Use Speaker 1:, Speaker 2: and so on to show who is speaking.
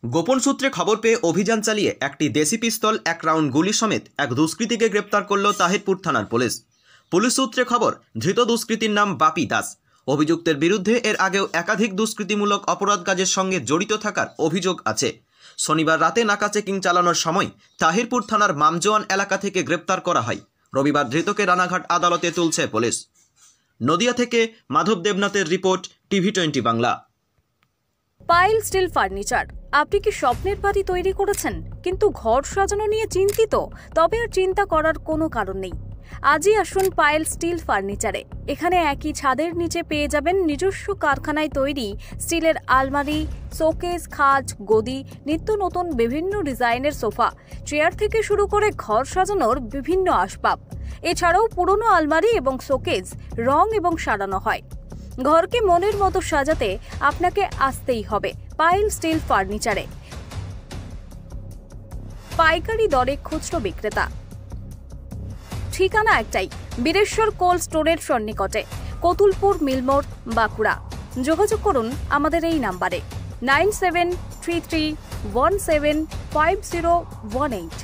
Speaker 1: গোপন সূত্রে খবর পেয়ে অভিযান চালিয়ে একটি দেশি পিস্তল, 1 রাউন্ড গুলি সমেত এক দুষ্কৃতীকে গ্রেপ্তার করল তাহিরপুর থানার পুলিশ। পুলিশ সূত্রে খবর, ধৃত দুষ্কৃতীর নাম বাপি দাস। অভিযুক্তের বিরুদ্ধে এর আগেও একাধিক দুষ্কৃতিমূলক অপরাধ কাজের সঙ্গে জড়িত থাকার অভিযোগ আছে। শনিবার রাতে নাকা চেকিং চালানোর সময় তাহিরপুর থানার মামজোয়ান এলাকা থেকে গ্রেপ্তার করা হয়। রবিবার ধৃতকে রানাঘাট আদালতে তুলছে পুলিশ। নদিয়া থেকে মাধব দেবনাথের রিপোর্ট, টিভি20 বাংলা।
Speaker 2: Pile steel furniture. আপনি কি স্বপ্নের বাড়ি তৈরি করেছেন কিন্তু ঘর সাজানো নিয়ে চিন্তিত? তবে আর চিন্তা করার কোনো কারণ নেই। আজই আসুন পাইল স্টিল ফার্নিচারে। এখানে একই ছাদের নিচে পেয়ে যাবেন নিজস্ব কারখানায় তৈরি স্টিলের আলমারি, শোকেস, খাট, গদি, নিত্য নতুন বিভিন্ন ডিজাইনের সোফা, চেয়ার থেকে শুরু করে ঘর সাজানোর বিভিন্ন আসবাব। এছাড়াও পুরনো আলমারি এবং শোকেস রং এবং সারানো হয়। ঘরকে মনের মতো সাজাতে আপনাকে আসতেই হবে পাইল স্টিল ফার্নিচারে। পাইকারি দরে খুচরো বিক্রেতা। ঠিকানা একটাই, বীরেশ্বর কোল্ড স্টোরের সন্নিকটে, কতুলপুর মিলমোড়, বাঁকুড়া। যোগাযোগ করুন আমাদের এই নাম্বারে 9733175018।